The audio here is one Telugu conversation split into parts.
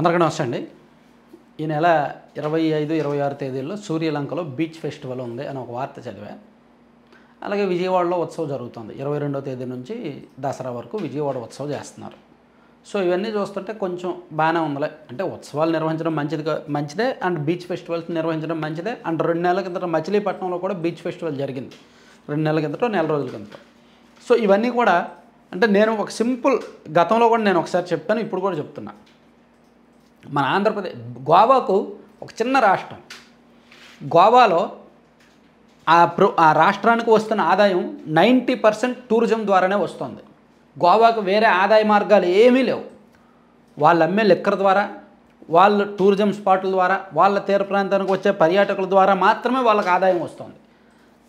అందరికీ నమస్తే అండి. ఈ నెల 25, 26 తేదీల్లో సూర్యలంకలో బీచ్ ఫెస్టివల్ ఉంది అని ఒక వార్త చదివా. అలాగే విజయవాడలో ఉత్సవం జరుగుతుంది. 22వ తేదీ నుంచి దసరా వరకు విజయవాడ ఉత్సవం చేస్తున్నారు. సో ఇవన్నీ చూస్తుంటే కొంచెం బాగానే ఉందిలే. అంటే ఉత్సవాలు నిర్వహించడం మంచిదే అండ్ బీచ్ ఫెస్టివల్స్ నిర్వహించడం మంచిదే. అండ్ 2 నెలల కిందట మచిలీపట్నంలో కూడా బీచ్ ఫెస్టివల్ జరిగింది. 2 నెలల కిందట, నెల రోజుల కిందట. సో ఇవన్నీ కూడా అంటే నేను ఒక సింపుల్ గతంలో కూడా నేను ఒకసారి చెప్పాను, ఇప్పుడు కూడా చెప్తున్నా. మన ఆంధ్రప్రదేశ్ గోవాకు ఒక చిన్న రాష్ట్రం. గోవాలో ఆ రాష్ట్రానికి వస్తున్న ఆదాయం 90% టూరిజం ద్వారానే వస్తుంది. గోవాకు వేరే ఆదాయ మార్గాలు ఏమీ లేవు. వాళ్ళు అమ్మే లిక్కర్ ద్వారా, వాళ్ళ టూరిజం స్పాట్ల ద్వారా, వాళ్ళ తీర ప్రాంతానికి వచ్చే పర్యాటకుల ద్వారా మాత్రమే వాళ్ళకి ఆదాయం వస్తుంది.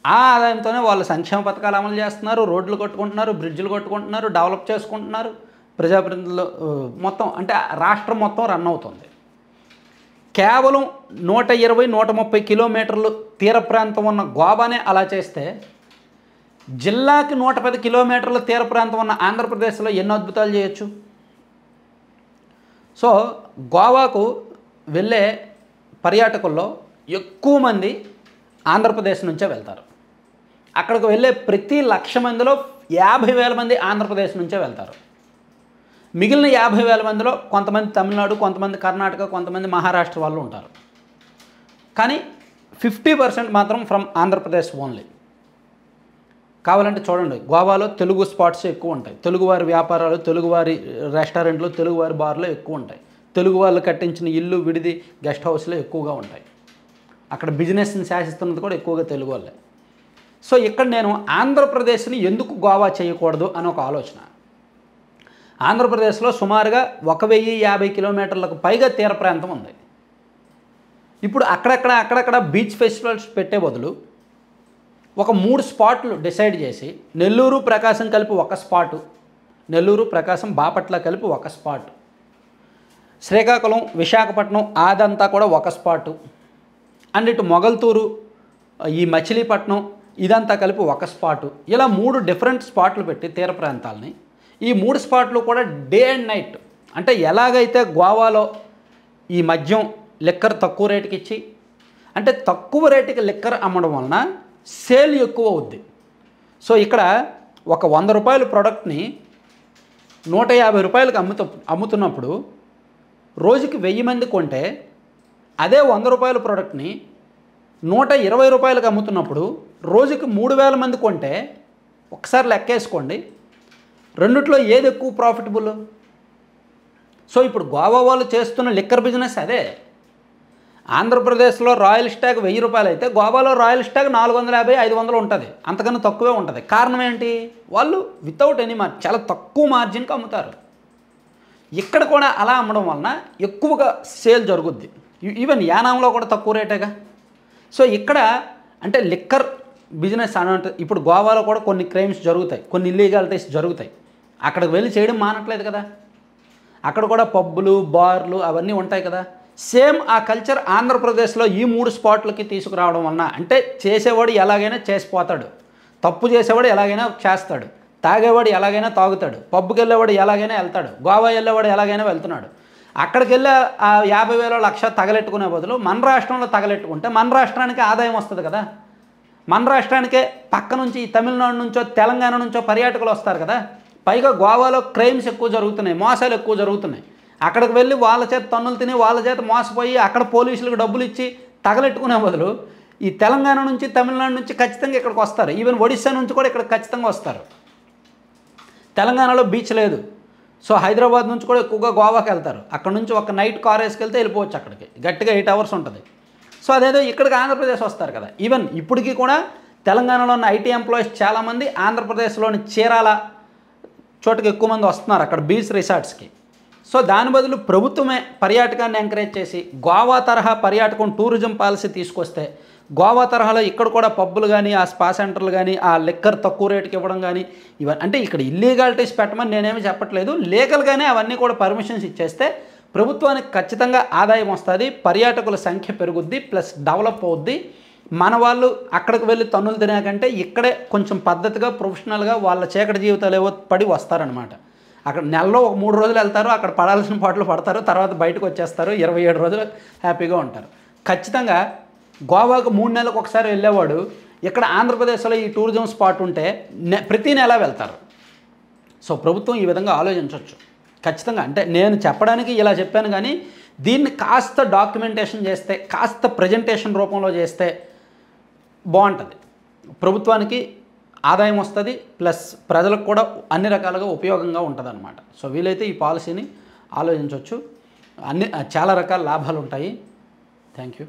ఆ ఆదాయంతోనే వాళ్ళు సంక్షేమ పథకాలు అమలు చేస్తున్నారు, రోడ్లు కట్టుకుంటున్నారు, బ్రిడ్జ్లు కట్టుకుంటున్నారు, డెవలప్ చేసుకుంటున్నారు. ప్రజాప్రతినిధులు మొత్తం అంటే రాష్ట్రం మొత్తం రన్ అవుతుంది. కేవలం 120-130 కిలోమీటర్లు తీర ప్రాంతం ఉన్న గోవానే అలా చేస్తే జిల్లాకి 110 కిలోమీటర్ల తీర ప్రాంతం ఉన్న ఆంధ్రప్రదేశ్లో ఎన్నో అద్భుతాలు చేయొచ్చు. సో గోవాకు వెళ్ళే పర్యాటకుల్లో ఎక్కువ మంది ఆంధ్రప్రదేశ్ నుంచే వెళ్తారు. అక్కడికి వెళ్ళే ప్రతి 1,00,000 మందిలో 50,000 మంది ఆంధ్రప్రదేశ్ నుంచే వెళ్తారు. మిగిలిన 50,000 మందిలో కొంతమంది తమిళనాడు, కొంతమంది కర్ణాటక, కొంతమంది మహారాష్ట్ర వాళ్ళు ఉంటారు. కానీ 50% మాత్రం ఫ్రమ్ ఆంధ్రప్రదేశ్ ఓన్లీ. కావాలంటే చూడండి, గోవాలో తెలుగు స్పాట్స్ ఎక్కువ ఉంటాయి. తెలుగువారి వ్యాపారాలు, తెలుగువారి రెస్టారెంట్లు, తెలుగువారి బార్లు ఎక్కువ ఉంటాయి. తెలుగు వాళ్ళు కట్టించిన ఇల్లు, విడిది, గెస్ట్ హౌస్లు ఎక్కువగా ఉంటాయి. అక్కడ బిజినెస్ని శాసిస్తున్నది కూడా ఎక్కువగా తెలుగు వాళ్ళే. సో ఇక్కడ నేను ఆంధ్రప్రదేశ్ని ఎందుకు గోవా చేయకూడదు అని ఒక ఆలోచన. ఆంధ్రప్రదేశ్లో సుమారుగా 1,050 కిలోమీటర్లకు పైగా తీర ప్రాంతం ఉంది. ఇప్పుడు అక్కడక్కడ బీచ్ ఫెస్టివల్స్ పెట్టే బదులు ఒక 3 స్పాట్లు డిసైడ్ చేసి, నెల్లూరు, ప్రకాశం కలిపి ఒక స్పాటు, నెల్లూరు, ప్రకాశం, బాపట్ల కలిపి ఒక స్పాటు, శ్రీకాకుళం, విశాఖపట్నం అదంతా కూడా ఒక స్పాటు, అండ్ ఇటు మొగల్తూరు, ఈ మచిలీపట్నం ఇదంతా కలిపి ఒక స్పాటు, ఇలా 3 డిఫరెంట్ స్పాట్లు పెట్టి తీర ప్రాంతాలని, ఈ 3 స్పాట్లు కూడా డే అండ్ నైట్, అంటే ఎలాగైతే గోవాలో ఈ మద్యం లిక్కర్ తక్కువ రేటుకి ఇచ్చి, అంటే తక్కువ రేటుకి లిక్కర్ అమ్మడం వలన సేల్ ఎక్కువ అవుద్ది. సో ఇక్కడ ఒక 100 రూపాయల ప్రోడక్ట్ని 150 రూపాయలకి అమ్ముతున్నప్పుడు రోజుకి 1000 మంది కొంటే, అదే 100 రూపాయల ప్రోడక్ట్ని 120 రూపాయలకు అమ్ముతున్నప్పుడు రోజుకి 3,000 మంది కొంటే, ఒకసారి లెక్కేసుకోండి రెండిట్లో ఏది ఎక్కువ ప్రాఫిటబుల్. సో ఇప్పుడు గోవా వాళ్ళు చేస్తున్న లిక్కర్ బిజినెస్ అదే. ఆంధ్రప్రదేశ్లో రాయల్ స్టాగ్ 1000 రూపాయలు అయితే గోవాలో రాయల్ స్టాగ్ 450-500 ఉంటుంది, అంతకన్నా తక్కువే ఉంటుంది. కారణం ఏంటి? వాళ్ళు వితౌట్ ఎనీ చాలా తక్కువ మార్జిన్కి అమ్ముతారు. ఇక్కడ కూడా అలా అమ్మడం వలన ఎక్కువగా సేల్ జరుగుద్ది. ఈవెన్ యానాంలో కూడా తక్కువ రేటేగా. సో ఇక్కడ అంటే లిక్కర్ బిజినెస్ అంటే ఇప్పుడు గోవాలో కూడా కొన్ని క్రైమ్స్ జరుగుతాయి, కొన్ని ఇల్లీగాలిటీస్ జరుగుతాయి. అక్కడికి వెళ్ళి చేయడం మానట్లేదు కదా. అక్కడ కూడా పబ్బులు, బార్లు అవన్నీ ఉంటాయి కదా. సేమ్ ఆ కల్చర్ ఆంధ్రప్రదేశ్లో ఈ 3 స్పాట్లకి తీసుకురావడం వలన, అంటే చేసేవాడు ఎలాగైనా చేసిపోతాడు, తప్పు చేసేవాడు ఎలాగైనా చేస్తాడు, తాగేవాడు ఎలాగైనా తాగుతాడు, పబ్బుకి వెళ్ళేవాడు ఎలాగైనా వెళ్తాడు, గోవా వెళ్ళేవాడు ఎలాగైనా వెళ్తున్నాడు. అక్కడికి వెళ్ళి ఆ 50,000, 1,00,000 తగలెట్టుకునే బదులు మన రాష్ట్రంలో తగలెట్టుకుంటే మన రాష్ట్రానికి ఆదాయం వస్తుంది కదా. మన రాష్ట్రానికే పక్క నుంచి తమిళనాడు నుంచో తెలంగాణ నుంచో పర్యాటకులు వస్తారు కదా. పైగా గోవాలో క్రైమ్స్ ఎక్కువ జరుగుతున్నాయి, మోసాలు ఎక్కువ జరుగుతున్నాయి. అక్కడికి వెళ్ళి వాళ్ళ చేత తన్నులు తిని, వాళ్ళ చేత మోసపోయి అక్కడ పోలీసులకు డబ్బులు ఇచ్చి తగలెట్టుకునే బదులు ఈ తెలంగాణ నుంచి, తమిళనాడు నుంచి ఖచ్చితంగా ఇక్కడికి వస్తారు. ఈవెన్ ఒడిశా నుంచి కూడా ఇక్కడ ఖచ్చితంగా వస్తారు. తెలంగాణలో బీచ్ లేదు, సో హైదరాబాద్ నుంచి కూడా ఎక్కువగా గోవాకి వెళ్తారు. అక్కడ నుంచి ఒక నైట్ కార్ వేసుకెళ్తే వెళ్ళిపోవచ్చు, అక్కడికి గట్టిగా 8 అవర్స్ ఉంటుంది. సో అదేదో ఇక్కడికి ఆంధ్రప్రదేశ్ వస్తారు కదా. ఈవెన్ ఇప్పటికీ కూడా తెలంగాణలో ఉన్న ఐటీ ఎంప్లాయీస్ చాలామంది ఆంధ్రప్రదేశ్లోని చీరాల చోటుకి ఎక్కువ మంది వస్తున్నారు, అక్కడ బీచ్ రిసార్ట్స్కి. సో దాని బదులు ప్రభుత్వమే పర్యాటకాన్ని ఎంకరేజ్ చేసి గోవా తరహా పర్యాటకం టూరిజం పాలసీ తీసుకొస్తే, గోవా తరహాలో ఇక్కడ కూడా పబ్బులు కానీ, ఆ స్పా సెంటర్లు కానీ, ఆ లిక్కర్ తక్కువ రేటుకి ఇవ్వడం కానీ, ఇవన్నీ అంటే ఇక్కడ ఇల్లీగాలిటీస్ పెట్టమని నేనేమి చెప్పట్లేదు. లీగల్గానే అవన్నీ కూడా పర్మిషన్స్ ఇచ్చేస్తే ప్రభుత్వానికి ఖచ్చితంగా ఆదాయం వస్తుంది, పర్యాటకుల సంఖ్య పెరుగుద్ది, ప్లస్ డెవలప్ అవుద్ది. మన వాళ్ళు అక్కడికి వెళ్ళి తన్నులు తినే కంటే ఇక్కడే కొంచెం పద్ధతిగా, ప్రొఫెషనల్గా వాళ్ళ చీకటి జీవితాలు ఏవో పడి వస్తారనమాట. అక్కడ నెలలో ఒక 3 రోజులు వెళ్తారు, అక్కడ పడాల్సిన పాటలు పడతారు, తర్వాత బయటకు వచ్చేస్తారు, 27 రోజులు హ్యాపీగా ఉంటారు. ఖచ్చితంగా గోవాకు 3 నెలలకు ఒకసారి వెళ్ళేవాడు ఇక్కడ ఆంధ్రప్రదేశ్లో ఈ టూరిజం స్పాట్ ఉంటే ప్రతి నెల వెళ్తారు. సో ప్రభుత్వం ఈ విధంగా ఆలోచించవచ్చు ఖచ్చితంగా. అంటే నేను చెప్పడానికి ఇలా చెప్పాను, కానీ దీన్ని కాస్త డాక్యుమెంటేషన్ చేస్తే, కాస్త ప్రజెంటేషన్ రూపంలో చేస్తే బాగుంటుంది. ప్రభుత్వానికి ఆదాయం వస్తుంది, ప్లస్ ప్రజలకు కూడా అన్ని రకాలుగా ఉపయోగంగా ఉంటుంది అన్నమాట. సో వీలైతే ఈ పాలసీని ఆలోచించవచ్చు. చాలా రకాల లాభాలు ఉంటాయి. Thank you.